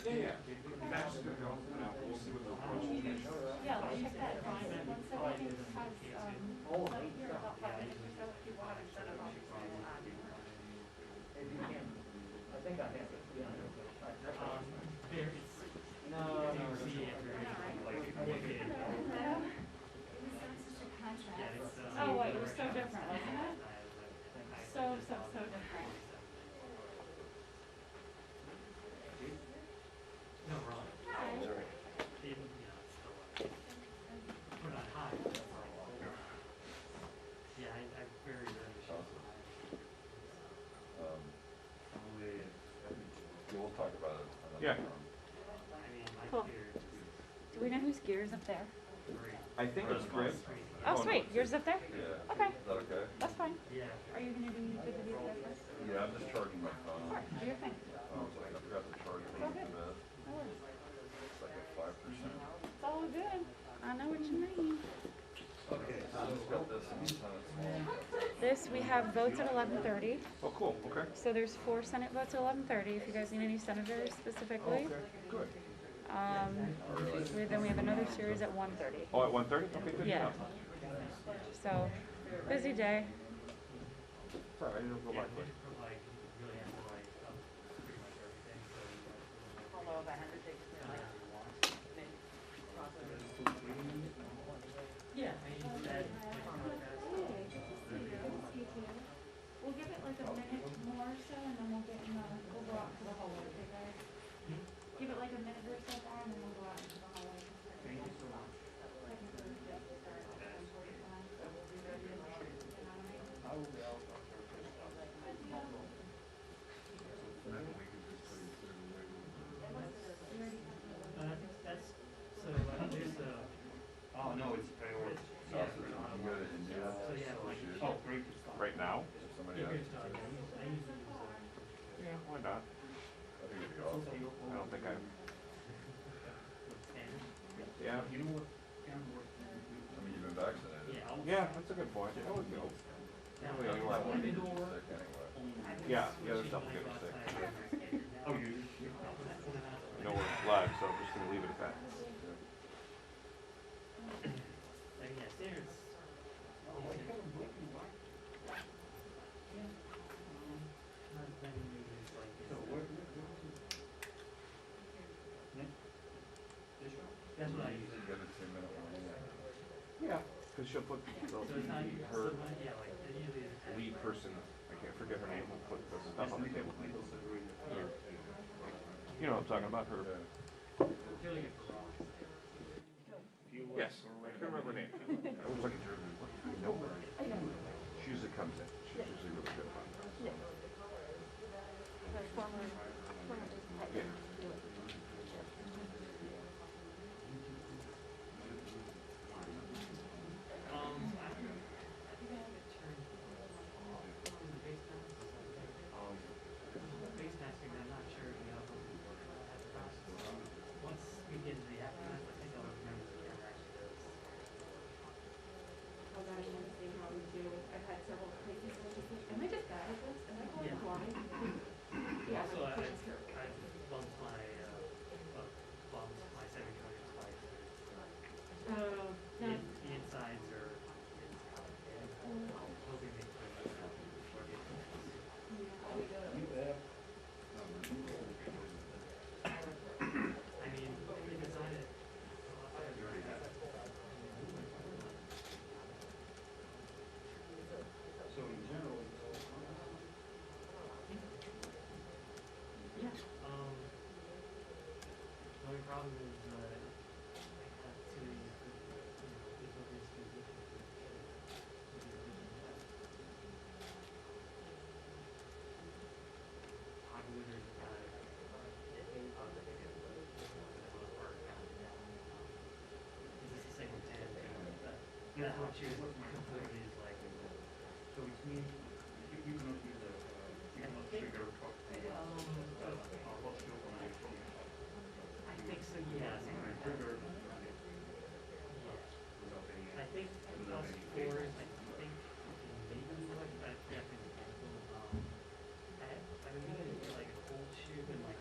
Yeah. That's just gonna go. Now we'll see what the approach is. Yeah, let's check that. Once everything has, like, here about 5 minutes or so, people haven't set it up, so we'll add you. If you can, I think I have it. Yeah. No. Oh, what, it was so different, wasn't it? So different. No, wrong. Hi. We're not high. Yeah, I very rarely show. We'll talk about it. Yeah. I mean, my Cool. beard is Do we know whose gear is up there? great. I think it's great. Oh, sweet. Yours is up there? Yeah. Okay. Is that okay? That's fine. Yeah. Are you going to do the video there first? Yeah, I'm just charging my phone. Sure. Do your thing. I forgot to charge it All good. for that. No worries. It's like at 5%. It's all good. I know what you mean. Okay, so I just got this and it's kind of small. This, we have votes at 11:30. Oh, cool. Okay. So there's 4 Senate votes at 11:30. If you guys need any senators specifically. Okay. Good. Then we have another series at 1:30. Oh, at 1:30? Okay, good. Yeah. So, busy day. Sorry, I didn't go Yeah, back. like, really have to like pretty much everything. So Although if I had to take yeah, I mean that. We'll give it like a minute more or so, and then we'll go out to the hallway, okay guys? Give it like a minute or so, and then we'll go out into the hallway. Thank you so much. I think that's so. There's a. Oh, no, it's priority. Yeah. So yeah, like. Oh, great. Right now? Somebody Yeah, else. good job. I usually use it. Yeah, why not? I think it'd be awesome. I don't think I'm. Standard. Yeah. You know what? I mean, you've been vaccinated. Yeah. Yeah, that's a good point. I would go. Yeah. Well, you want Sick one. anyway. Yeah, the other stuff will get me sick. Oh, you? I know we're live, so I'm just gonna leave it at that. Like, yeah, standards. Not many movies like this. That's what I use. You got a 2-minute one. Yeah, because she'll put So it's not her yeah, like it usually is. lead person, I can't forget her name, will put the stuff on the table. Yeah. You know what I'm talking about, her. Really good for raw. Yes, I can't remember her name. I was looking through, I know her. She usually comes in, she's usually really good about it. Yeah. Face masking, I'm not sure, you know, once we get into the aftermath, I think I'll remember the camera actually does. Oh god, I want to see how we do. I've had several places where she's like, am I just bad at this? Am I going blind? Yeah, Also, like, I pushes her. bumped my semi-trailer twice. Oh, no. The insides are, hoping they put it out before the I mean, they designed it. So in general, Yeah. The only problem is, I have to, people just do different. I would Is this the same with Dan? That's what she was completely is like. so which means you cannot use a, you cannot trigger a truck. What's your on your phone? I think so, yeah. Trigger. I think plus 4 is, I think, maybe like, I definitely I mean, we could get like a cold shoe and like,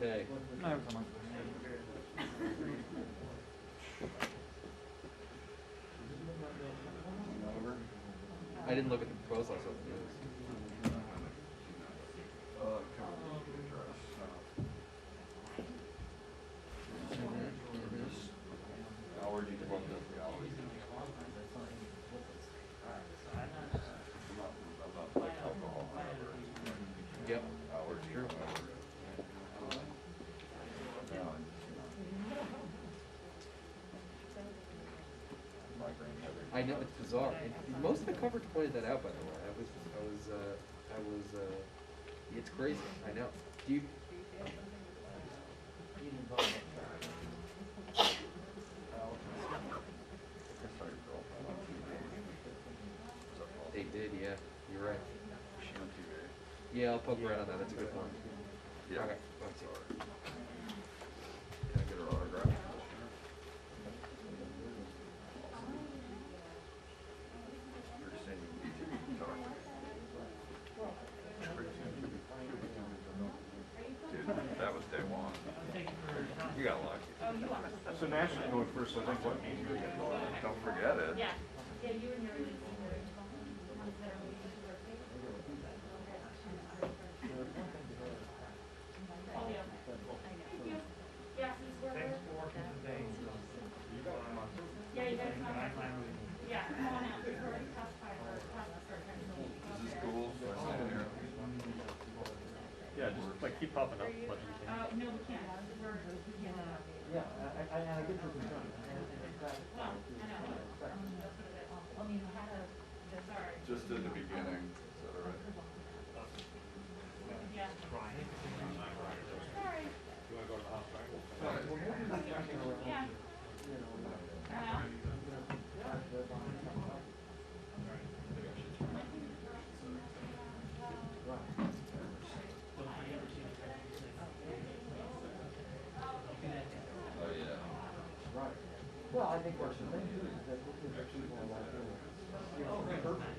okay. No, it's fine. I didn't look at the proposal, so it was. Allergy to what the allergy. I'm not like alcohol, whatever. Yep. Allergy, True. whatever. Migraine headache. I know, it's bizarre. Most of the coverage pointed that out, by the way. It's crazy. I know. Do you? They did, yeah. You're right. She on TV. Yeah, I'll poke around on that. That's a good point. Yeah. Okay. Sorry. Can I get her autograph? You're saying you need to talk. Dude, that was day one. You got lucky. So Nash's going first, so I think what means you're getting going. Don't forget it. Yeah, yeah, you and your. Yeah, since we're. Thanks for working today. Yeah, you guys come on. Yeah, come on out, we're already past 5 or past the start time. Is this cool? So I sit in here. Yeah, just like keep popping up, let me see. No, we can't, we can't. Yeah, I get your concern. Well, I know. I mean, we had a, sorry. Just in the beginning, is that all right? Yeah. Sorry. You wanna go to the house, right? Yeah. Oh, yeah. Right. Well, I think that's the thing too, is that people are like, perfect.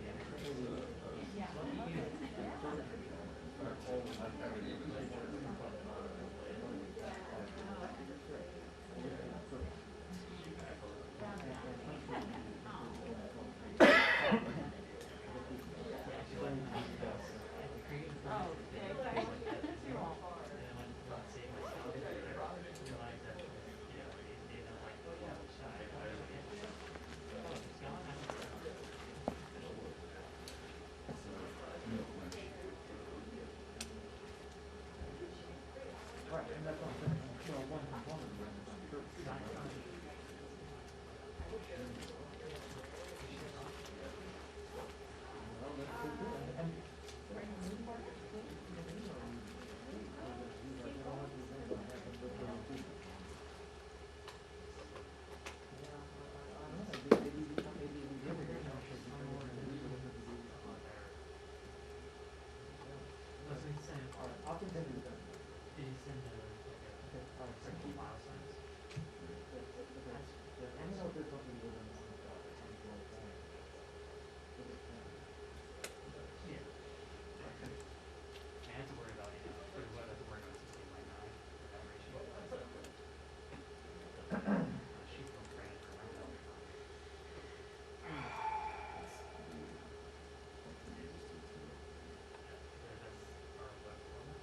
Right, and that's what I'm saying, you know, one component of it is church. Well, that's good too, and I'll continue with that. Did he send a, Okay, all right, like a file size? I don't know if there's something good in this. Yeah. I had to worry about, pretty well, I had to worry about 16:9, that ratio. She's still training for my health. That's our web format.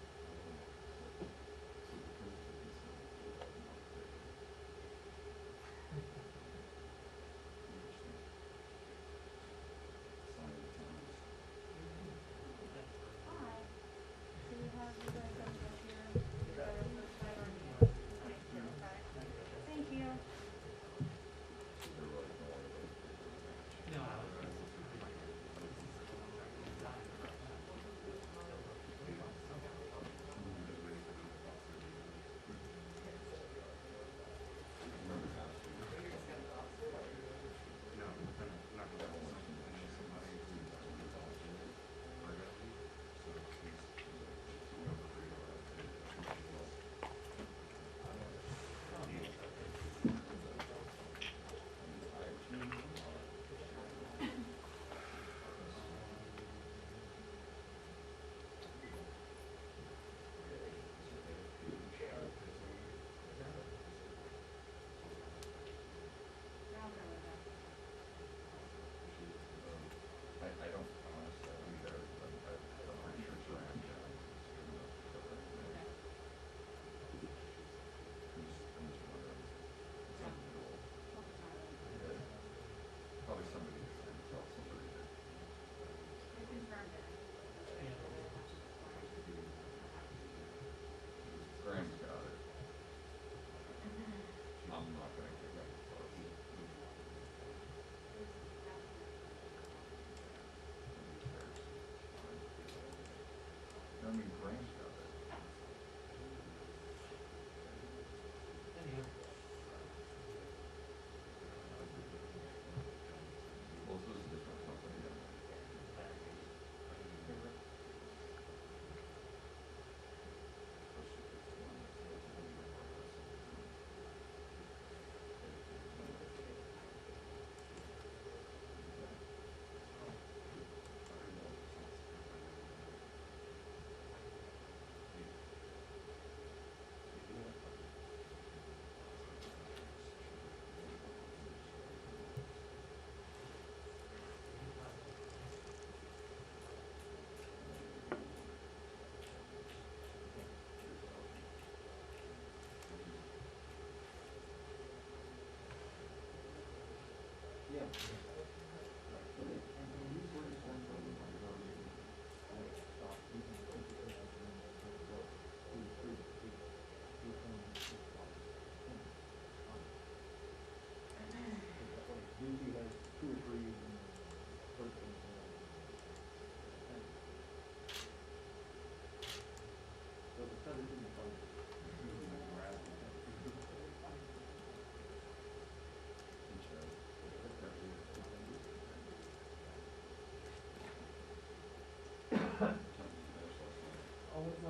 Oh,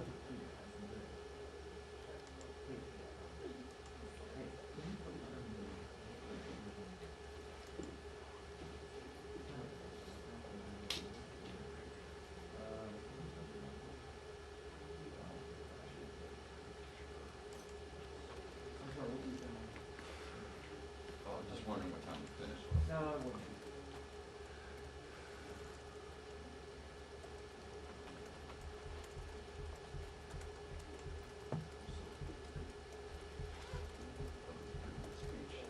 just wondering what time we finish with. No, I wouldn't. Speech.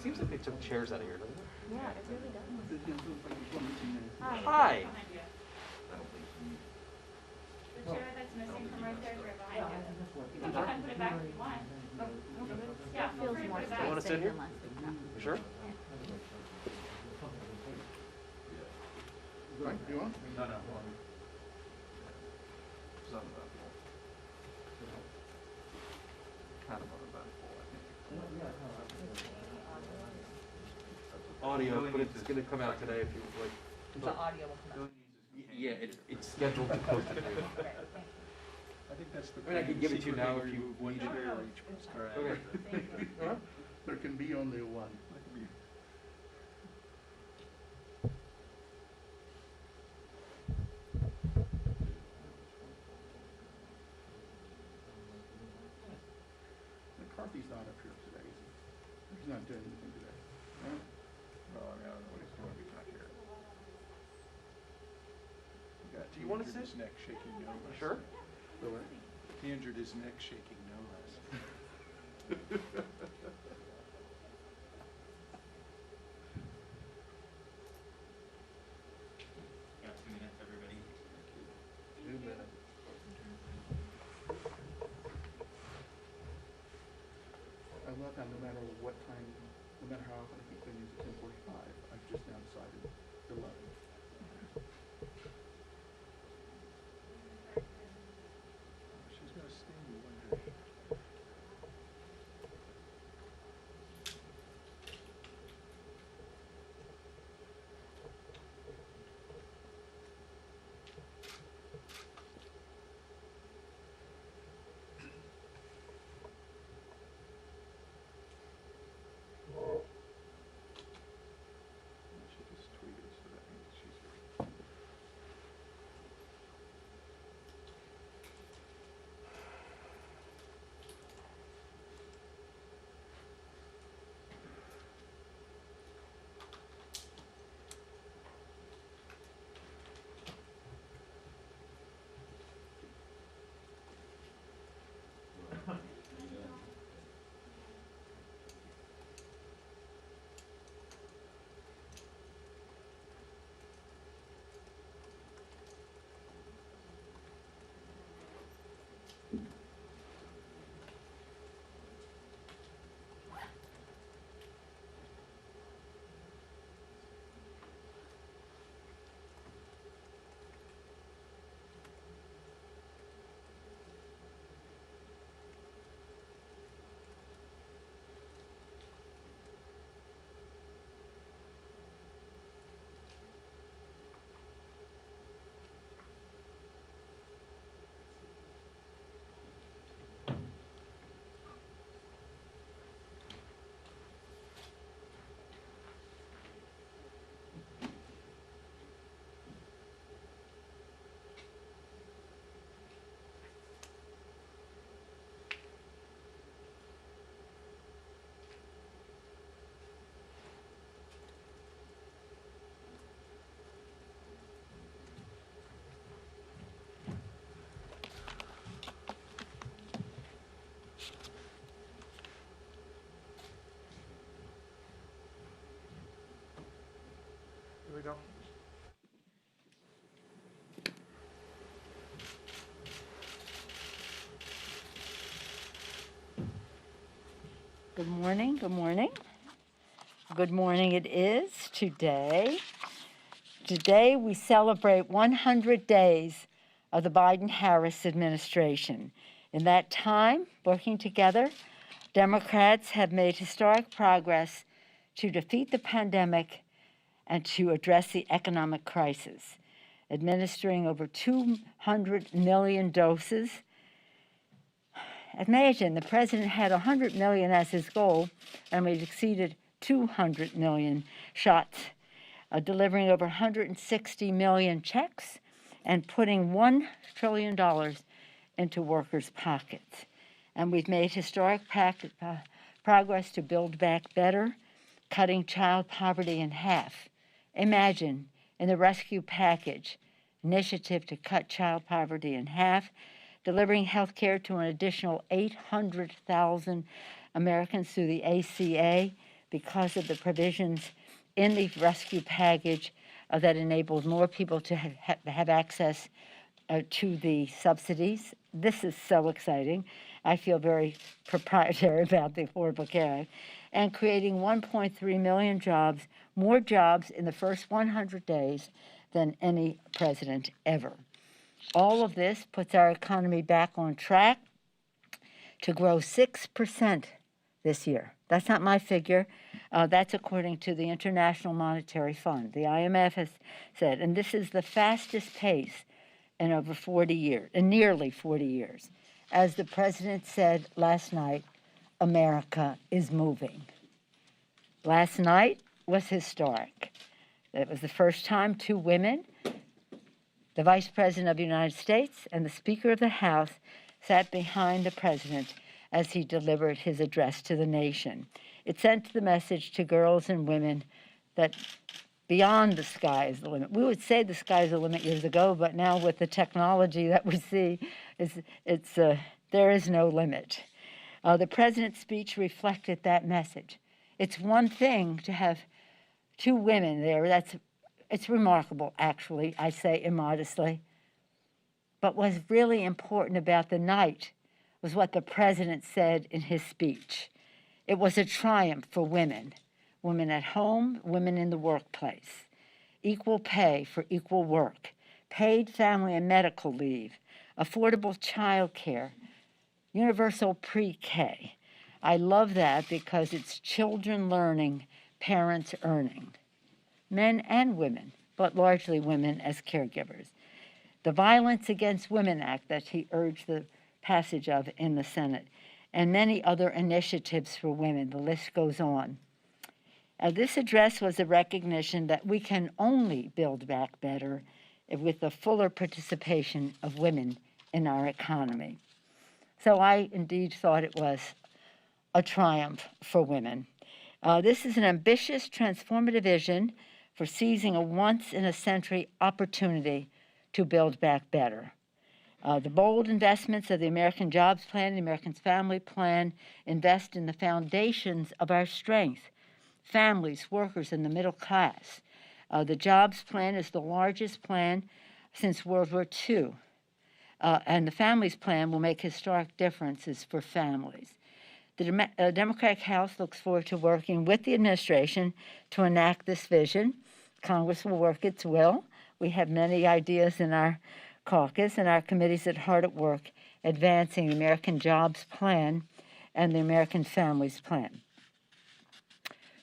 Seems like they took chairs out of here, doesn't it? Yeah, it really does. Hi. I don't think you need. The chair that's missing from right there is right behind you. You can go ahead and put it back if you want. Yeah, feel free to put it back. You want to sit here? You sure? Right, you want? No, no. Something about full. Kind of uneventful, I think. Audio, but it's gonna come out today if you like. The audio will come out. Yeah, it's scheduled to post it. Great, thank you. I think that's the. I mean, I could give it to you now if you one need it. chair each. Okay. Thank you. There can be only one. McCarthy's not up here today, is he? He's not doing anything today, right? Well, I mean, I don't know what he's doing, he's not here. Do you wanna He injured sit? his neck shaking no less. Sure. The what? He injured his neck shaking no less. Got 2 minutes, everybody. 2 minutes. I love how no matter what time, no matter how often I keep doing these at 10:45, I've just now decided 11. She's gonna sting you one day. She just tweeted, so that means she's here. Here we go. Good morning, good morning. Good morning it is today. Today we celebrate 100 days of the Biden-Harris administration. In that time, working together, Democrats have made historic progress to defeat the pandemic and to address the economic crisis, administering over 200 million doses. Imagine the president had 100 million as his goal, and we've exceeded 200 million shots, delivering over 160 million checks and putting $1 trillion into workers' pockets. And we've made historic progress to build back better, cutting child poverty in half. Imagine, in the rescue package, initiative to cut child poverty in half, delivering health care to an additional 800,000 Americans through the ACA because of the provisions in the rescue package that enabled more people to have access to the subsidies. This is so exciting. I feel very proprietary about the Affordable Care Act. And creating 1.3 million jobs, more jobs in the first 100 days than any president ever. All of this puts our economy back on track to grow 6% this year. That's not my figure. That's according to the International Monetary Fund. The IMF has said, and this is the fastest pace in over 40 years, in nearly 40 years. As the president said last night, America is moving. Last night was historic. It was the first time two women, the Vice President of the United States and the Speaker of the House, sat behind the president as he delivered his address to the nation. It sent the message to girls and women that beyond the sky is the limit. We would say the sky is the limit years ago, but now with the technology that we see, there is no limit. The president's speech reflected that message. It's one thing to have two women there. It's remarkable, actually, I say immodestly. But what's really important about the night was what the president said in his speech. It was a triumph for women, women at home, women in the workplace, equal pay for equal work, paid family and medical leave, affordable child care, universal pre-K. I love that because it's children learning, parents earning, men and women, but largely women as caregivers. The Violence Against Women Act that he urged the passage of in the Senate, and many other initiatives for women. The list goes on. This address was a recognition that we can only build back better with the fuller participation of women in our economy. So I indeed thought it was a triumph for women. This is an ambitious, transformative vision for seizing a once-in-a-century opportunity to build back better. The bold investments of the American Jobs Plan, the American Family Plan, invest in the foundations of our strength, families, workers, and the middle class. The Jobs Plan is the largest plan since World War II, and the Families Plan will make historic differences for families. The Democratic House looks forward to working with the administration to enact this vision. Congress will work its will. We have many ideas in our caucus, and our committees are hard at work advancing the American Jobs Plan and the American Families Plan.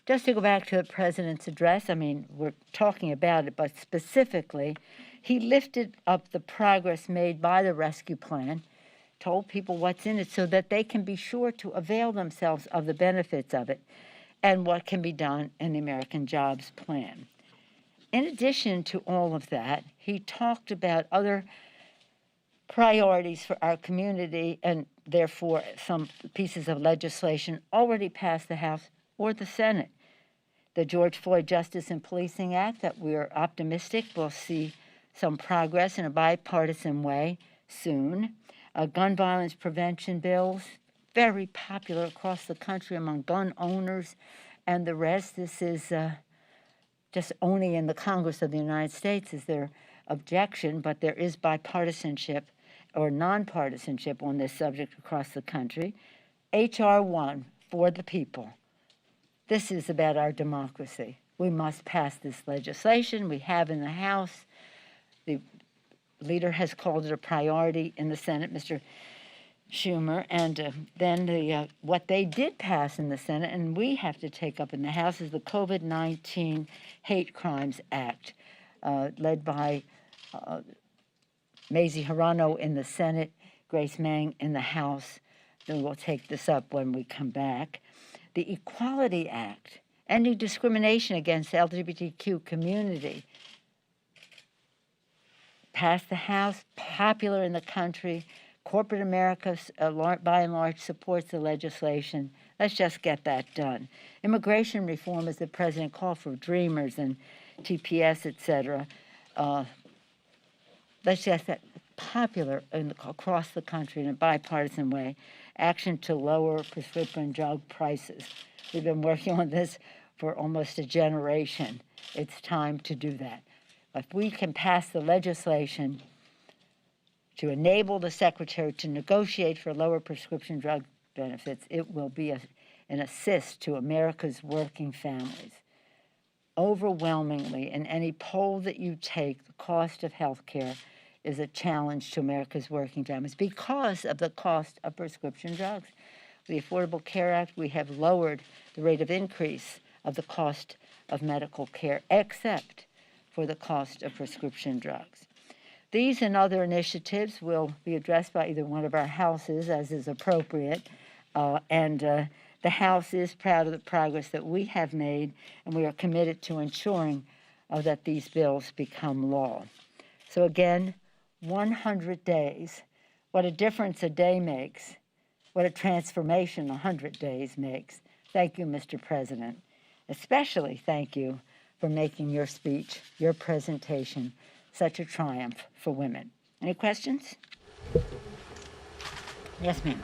Just to go back to the president's address, I mean, we're talking about it, but specifically, he lifted up the progress made by the rescue plan, told people what's in it so that they can be sure to avail themselves of the benefits of it and what can be done in the American Jobs Plan. In addition to all of that, he talked about other priorities for our community and therefore some pieces of legislation already passed the House or the Senate. The George Floyd Justice and Policing Act that we're optimistic will see some progress in a bipartisan way soon. Gun violence prevention bills, very popular across the country among gun owners and the rest. This is just only in the Congress of the United States is there objection, but there is bipartisanship or nonpartisanship on this subject across the country. H.R. 1, for the people. This is about our democracy. We must pass this legislation. We have in the House. The leader has called it a priority in the Senate. Mr. Schumer, and then what they did pass in the Senate, and we have to take up in the House, is the COVID-19 Hate Crimes Act, led by Mazie Hirono in the Senate, Grace Meng in the House. Then we'll take this up when we come back. The Equality Act, ending discrimination against the LGBTQ community, passed the House, popular in the country. Corporate America, by and large, supports the legislation. Let's just get that done. Immigration reform, as the president called for, Dreamers and TPS, et cetera. Let's just get popular across the country in a bipartisan way. Action to lower prescription drug prices. We've been working on this for almost a generation. It's time to do that. If we can pass the legislation to enable the secretary to negotiate for lower prescription drug benefits, it will be an assist to America's working families. Overwhelmingly, in any poll that you take, the cost of health care is a challenge to America's working families because of the cost of prescription drugs. With the Affordable Care Act, we have lowered the rate of increase of the cost of medical care, except for the cost of prescription drugs. These and other initiatives will be addressed by either one of our houses, as is appropriate, and the House is proud of the progress that we have made, and we are committed to ensuring that these bills become law. So again, 100 days. What a difference a day makes. What a transformation 100 days makes. Thank you, Mr. President. Especially thank you for making your speech, your presentation, such a triumph for women. Any questions? Yes, ma'am.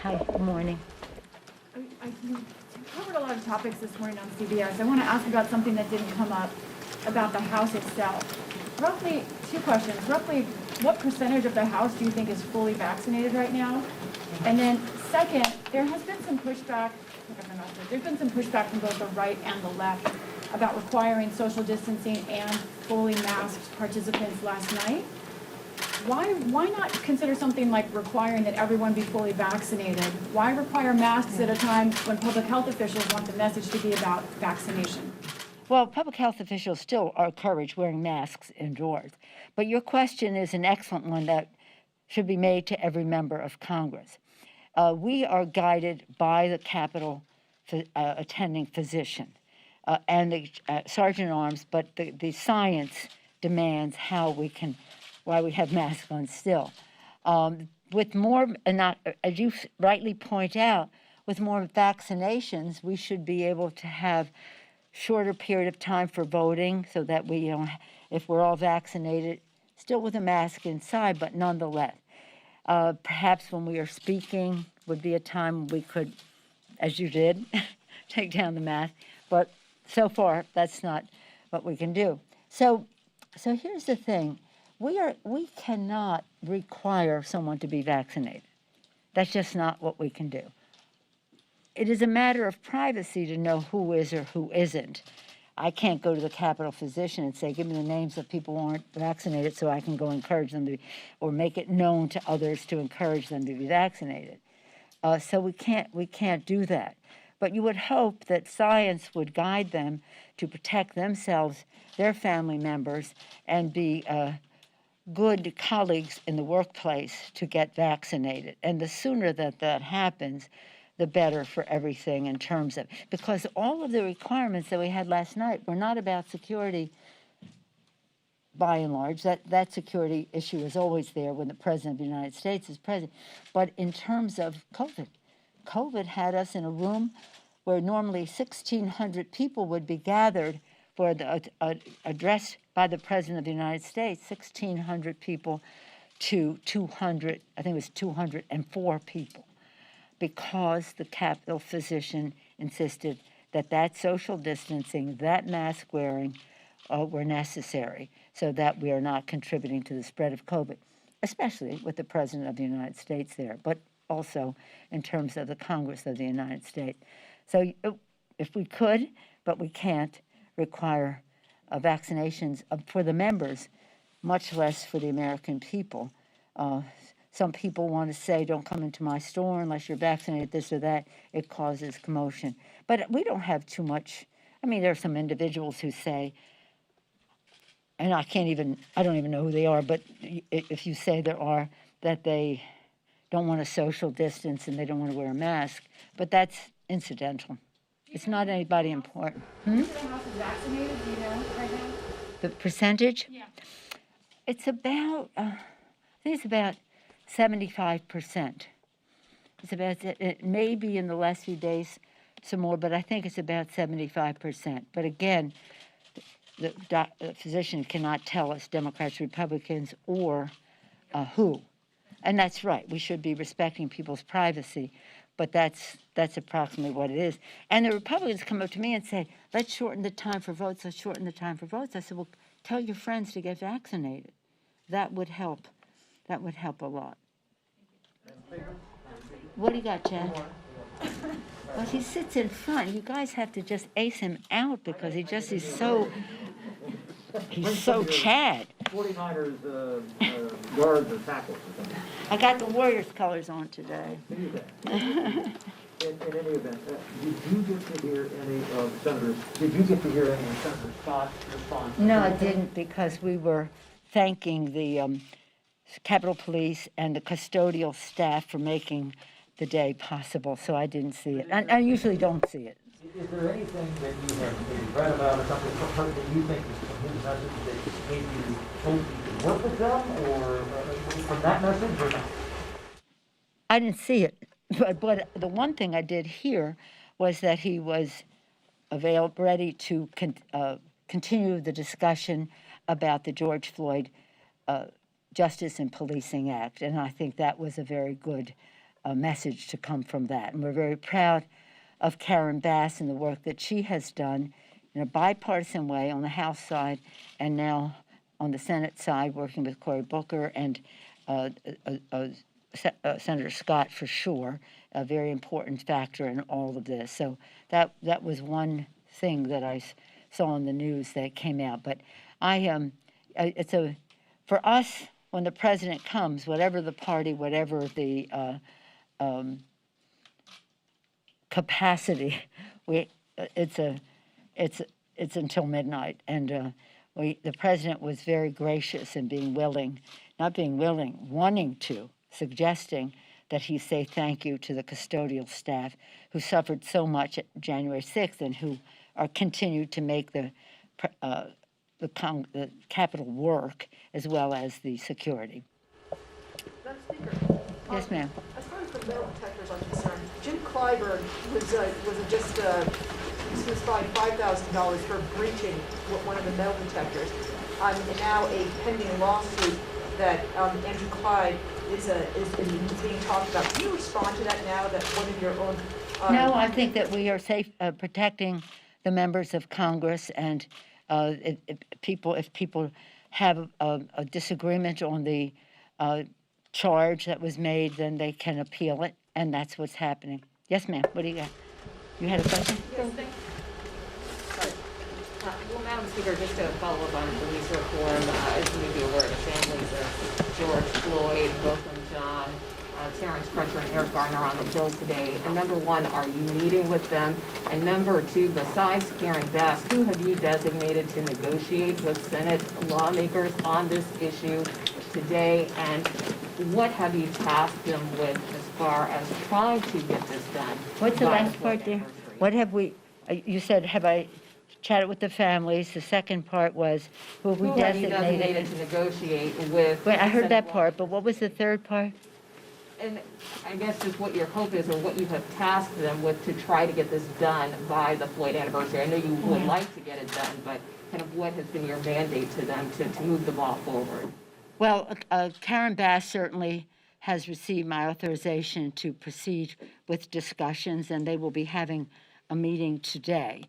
Hi, good morning. You covered a lot of topics this morning on CBS. I want to ask about something that didn't come up about the House itself. Roughly, two questions. Roughly, what percentage of the House do you think is fully vaccinated right now? And then second, there has been some pushback, there's been some pushback from both the right and the left about requiring social distancing and fully masked participants last night. Why not consider something like requiring that everyone be fully vaccinated? Why require masks at a time when public health officials want the message to be about vaccination? Well, public health officials still encourage wearing masks indoors. But your question is an excellent one that should be made to every member of Congress. We are guided by the Capitol attending physician and the sergeant at arms, but the science demands why we have masks on still. With more, as you rightly point out, with more vaccinations, we should be able to have shorter period of time for voting so that we, if we're all vaccinated, still with a mask inside, but nonetheless. Perhaps when we are speaking would be a time we could, as you did, take down the mask, but so far that's not what we can do. So here's the thing. We cannot require someone to be vaccinated. That's just not what we can do. It is a matter of privacy to know who is or who isn't. I can't go to the Capitol physician and say, give me the names of people who aren't vaccinated so I can go encourage them to be, or make it known to others to encourage them to be vaccinated. So we can't do that. But you would hope that science would guide them to protect themselves, their family members, and be good colleagues in the workplace to get vaccinated. And the sooner that happens, the better for everything in terms of, because all of the requirements that we had last night were not about security by and large. That security issue is always there when the President of the United States is president. But in terms of COVID had us in a room where normally 1,600 people would be gathered for the address by the President of the United States, 1,600 people to 200, I think it was 204 people, because the Capitol physician insisted that social distancing, that mask wearing were necessary so that we are not contributing to the spread of COVID, especially with the President of the United States there, but also in terms of the Congress of the United States. So if we could, but we can't, require vaccinations for the members, much less for the American people. some people want to say, don't come into my store unless you're vaccinated, this or that. It causes commotion. But we don't have too much. I mean, there are some individuals who say, and I don't even know who they are, but if you say there are, that they don't want to social distance and they don't want to wear a mask, but that's incidental. It's not anybody important. The house is vaccinated, do you know, right now? The percentage? Yeah. It's about, I think it's about 75%. It's about, it may be in the last few days some more, but I think it's about 75%. But again, the physician cannot tell us Democrats, Republicans, or who. And that's right. We should be respecting people's privacy, but that's approximately what it is. And the Republicans come up to me and say, let's shorten the time for votes, let's shorten the time for votes. I said, well, tell your friends to get vaccinated. That would help. That would help a lot. What do you got, Chad? Well, he sits in front. You guys have to just ace him out because he's so Chad. 49ers guards or tackles or something. I got the Warriors colors on today. In any event, did you get to hear any of Senators? Did you get to hear any of Senator Scott's response? No, I didn't, because we were thanking the Capitol Police and the custodial staff for making the day possible, so I didn't see it. I usually don't see it. Is there anything that you have maybe read about or something from her that you think is from his message that maybe you hope you could work with them, or from that message, or not? I didn't see it, but the one thing I did hear was that he was ready to continue the discussion about the George Floyd Justice and Policing Act, and I think that was a very good message to come from that. And we're very proud of Karen Bass and the work that she has done in a bipartisan way on the House side and now on the Senate side, working with Cory Booker and Senator Scott for sure, a very important factor in all of this. So that was one thing that I saw in the news that came out. But for us, when the president comes, whatever the party, whatever the capacity, it's until midnight, and the president was very gracious in wanting to, suggesting that he say thank you to the custodial staff who suffered so much at January 6th and who are continued to make the Capitol work as well as the security. Madam Speaker. Yes, ma'am. As far as the metal detectors are concerned, Jim Clyburn was fined $5,000 for breaching one of the metal detectors. And now a pending lawsuit that Andrew Clyde is being talked about. Can you respond to that now that one of your own? No, I think that we are safe protecting the members of Congress, and if people have a disagreement on the charge that was made, then they can appeal it, and that's what's happening. Yes, ma'am. What do you got? You had a question? Yes, thank you. Well, Madam Speaker, just to follow up on police reform, as you may be aware, the families of George Floyd, Wilson John, Terrence Crutcher, and Eric Garner on the Hill today. And number one, are you meeting with them? And number two, besides Karen Bass, who have you designated to negotiate with Senate lawmakers on this issue today? And what have you tasked them with as far as trying to get this done? What's the last part there? What have we, you said, have I chatted with the families? The second part was, who have we designated to negotiate with? Wait, I heard that part, but what was the third part? And I guess just what your hope is, or what you have tasked them with to try to get this done by the Floyd anniversary. I know you would like to get it done, but kind of what has been your mandate to them to move the ball forward? Well, Karen Bass certainly has received my authorization to proceed with discussions, and they will be having a meeting today.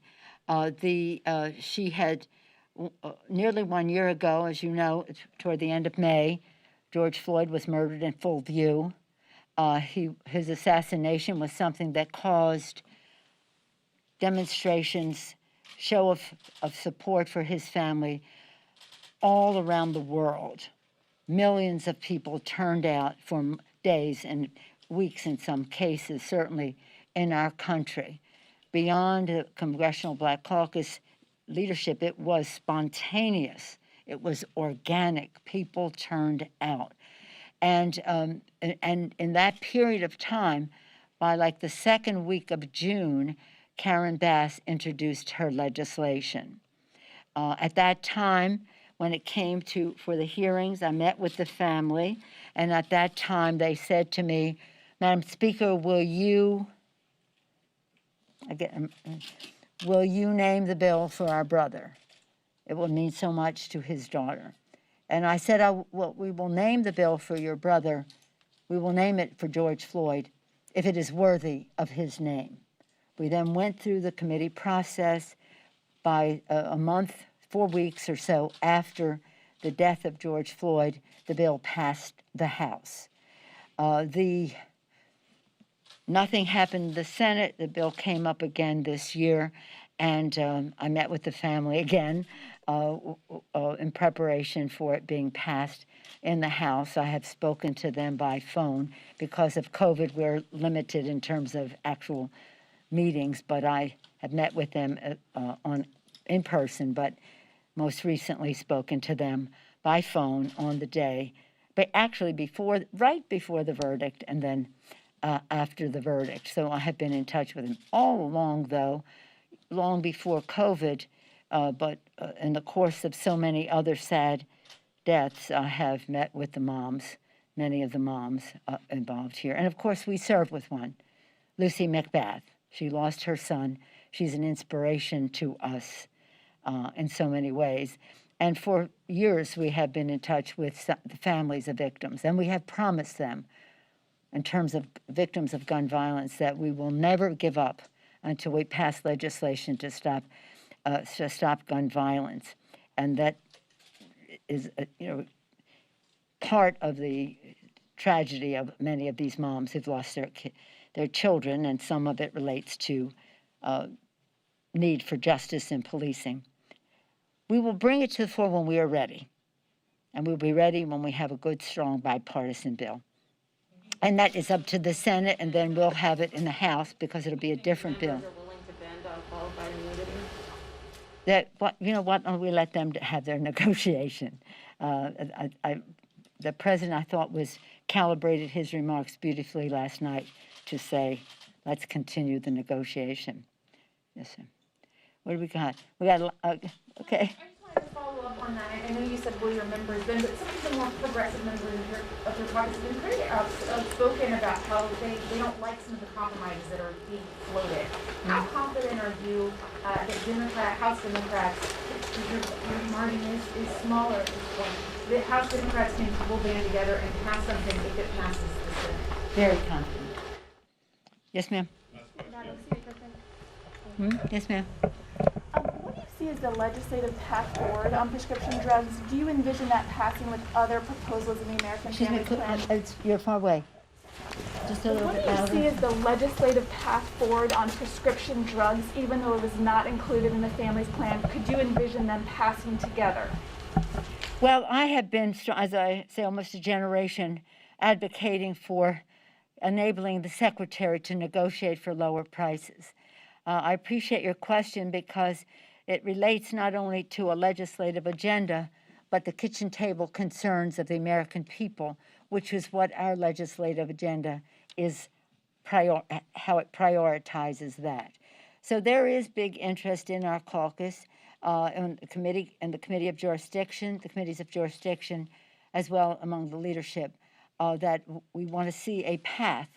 She had nearly 1 year ago, as you know, toward the end of May, George Floyd was murdered in full view. His assassination was something that caused demonstrations, show of support for his family all around the world. millions of people turned out for days and weeks in some cases, certainly in our country. Beyond the Congressional Black Caucus leadership, it was spontaneous. It was organic. People turned out. And in that period of time, by like the second week of June, Karen Bass introduced her legislation. At that time, when it came for the hearings, I met with the family, and at that time they said to me, Madam Speaker, will you name the bill for our brother? It will mean so much to his daughter. And I said, well, we will name the bill for your brother. We will name it for George Floyd if it is worthy of his name. We then went through the committee process. By a month, 4 weeks or so after the death of George Floyd, the bill passed the House. Nothing happened in the Senate. The bill came up again this year, and I met with the family again in preparation for it being passed in the House. I have spoken to them by phone. Because of COVID, we're limited in terms of actual meetings, but I have met with them in person, but most recently spoken to them by phone on the day, but actually right before the verdict and then after the verdict. So I have been in touch with them all along, though, long before COVID, but in the course of so many other sad deaths, I have met with the moms, many of the moms involved here. And of course, we serve with one, Lucy McBath. She lost her son. She's an inspiration to us in so many ways. And for years, we have been in touch with the families of victims, and we have promised them, in terms of victims of gun violence, that we will never give up until we pass legislation to stop gun violence. And that is, part of the tragedy of many of these moms who've lost their children, and some of it relates to need for justice in policing. We will bring it to the fore when we are ready, and we'll be ready when we have a good, strong bipartisan bill. And that is up to the Senate, and then we'll have it in the House because it'll be a different bill. Members are willing to bend on qualified immunity? Why don't we let them have their negotiation? The president, I thought, calibrated his remarks beautifully last night to say, let's continue the negotiation. Yes, sir. What do we got? We got, okay. I just wanted to follow up on that. I know you said will your members bend, but some of the more progressive members of your caucus have been pretty outspoken about how they don't like some of the compromises that are being floated. How confident are you that House Democrats, your margin is smaller at this point, that House Democrats will band together and pass something if it passes the Senate? Very confident. Yes, ma'am. Madam Speaker, Yes, ma'am. what do you see as the legislative path forward on prescription drugs? Do you envision that passing with other proposals in the American Family Plan? You're far away. Just a little What bit do you louder. see as the legislative path forward on prescription drugs, even though it was not included in the Family's Plan? Could you envision them passing together? Well, I have been, as I say, almost a generation advocating for enabling the secretary to negotiate for lower prices. I appreciate your question because it relates not only to a legislative agenda, but the kitchen table concerns of the American people, which is what our legislative agenda is, how it prioritizes that. So there is big interest in our caucus, in the committee of jurisdiction, the committees of jurisdiction, as well among the leadership, that we want to see a path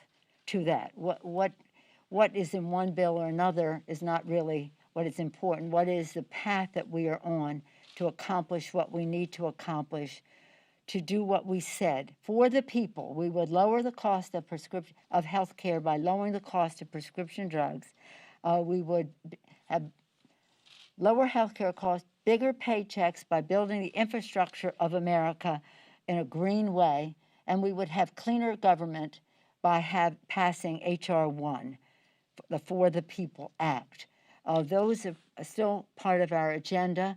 to that. What is in one bill or another is not really what is important. What is the path that we are on to accomplish what we need to accomplish, to do what we said for the people? We would lower the cost of health care by lowering the cost of prescription drugs. We would have lower health care costs, bigger paychecks by building the infrastructure of America in a green way, and we would have cleaner government by passing H.R. 1, the For the People Act. Those are still part of our agenda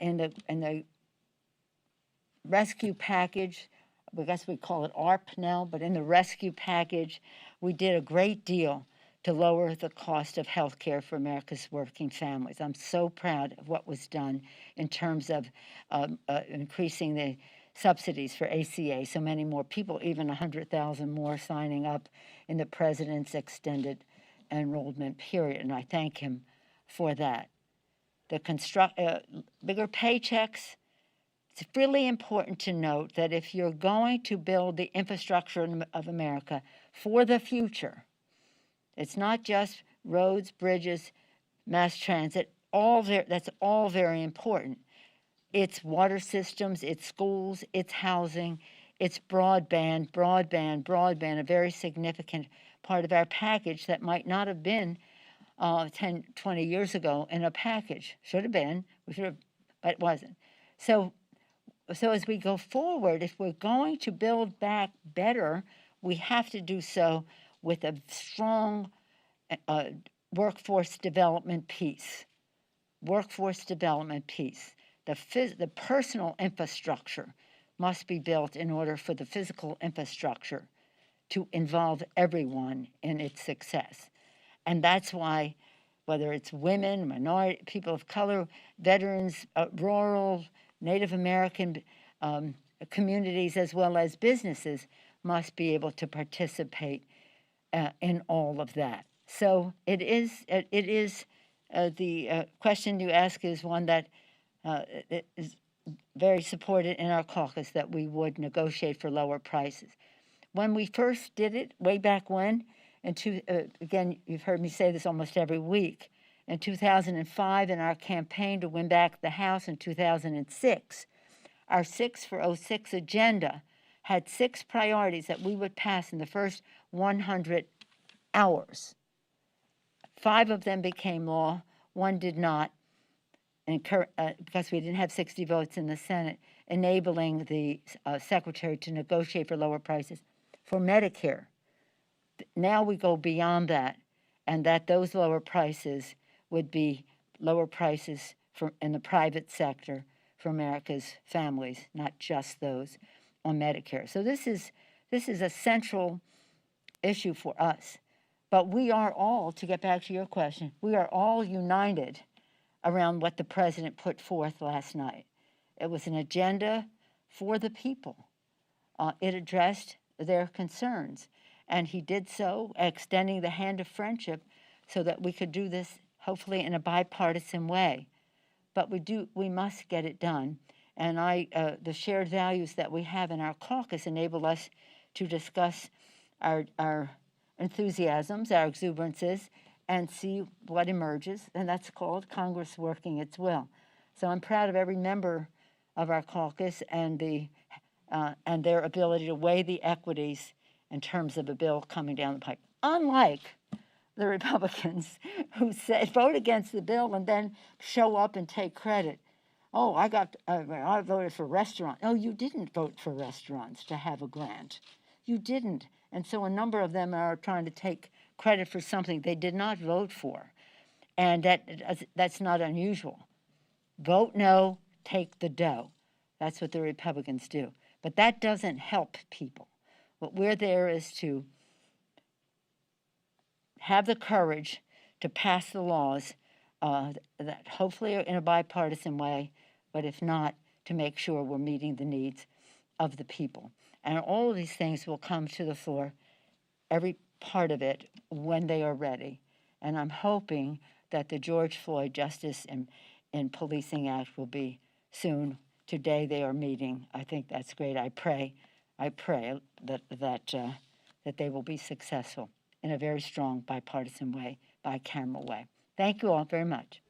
in the rescue package, I guess we call it ARP now, but in the rescue package, we did a great deal to lower the cost of health care for America's working families. I'm so proud of what was done in terms of increasing the subsidies for ACA, so many more people, even 100,000 more signing up in the president's extended enrollment period, and I thank him for that. The bigger paychecks, it's really important to note that if you're going to build the infrastructure of America for the future, it's not just roads, bridges, mass transit, that's all very important. It's water systems, it's schools, it's housing, it's broadband, a very significant part of our package that might not have been 10, 20 years ago in a package. Should have been, but it wasn't. So as we go forward, if we're going to build back better, we have to do so with a strong workforce development piece. The personal infrastructure must be built in order for the physical infrastructure to involve everyone in its success. And that's why, whether it's women, minority, people of color, veterans, rural, Native American communities, as well as businesses, must be able to participate in all of that. So it is the question you ask is one that is very supported in our caucus, that we would negotiate for lower prices. When we first did it, way back when, again, you've heard me say this almost every week, in 2005, in our campaign to win back the House in 2006, our 6 for 06 agenda had 6 priorities that we would pass in the first 100 hours. 5 of them became law, 1 did not, because we didn't have 60 votes in the Senate, enabling the Secretary to negotiate for lower prices for Medicare. Now we go beyond that, and that those lower prices would be lower prices in the private sector for America's families, not just those on Medicare. So this is a central issue for us. But we are all, to get back to your question, we are all united around what the president put forth last night. It was an agenda for the people. It addressed their concerns, and he did so extending the hand of friendship so that we could do this hopefully in a bipartisan way. But we must get it done. And the shared values that we have in our caucus enable us to discuss our enthusiasms, our exuberances, and see what emerges, and that's called Congress working its will. So I'm proud of every member of our caucus and their ability to weigh the equities in terms of a bill coming down the pipe. Unlike the Republicans who vote against the bill and then show up and take credit. Oh, I voted for restaurants. Oh, you didn't vote for restaurants to have a grant. You didn't. And so a number of them are trying to take credit for something they did not vote for. And that's not unusual. Vote no, take the dough. That's what the Republicans do. But that doesn't help people. What we're there is to have the courage to pass the laws that hopefully are in a bipartisan way, but if not, to make sure we're meeting the needs of the people. And all of these things will come to the floor, every part of it, when they are ready. And I'm hoping that the George Floyd Justice and Policing Act will be soon. Today they are meeting. I think that's great. I pray that they will be successful in a very strong bipartisan way, bicameral way. Thank you all very much.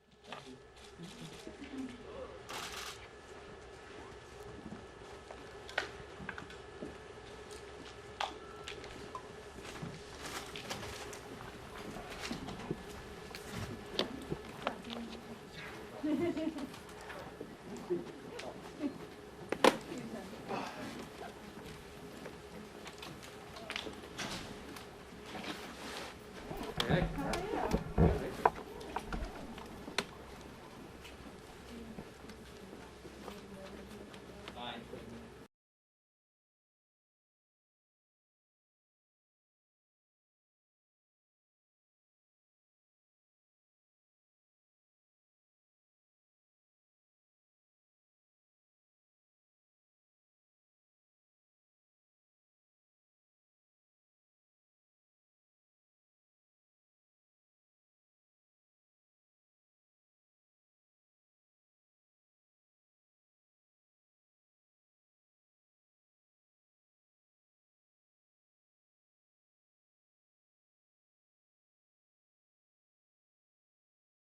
Okay.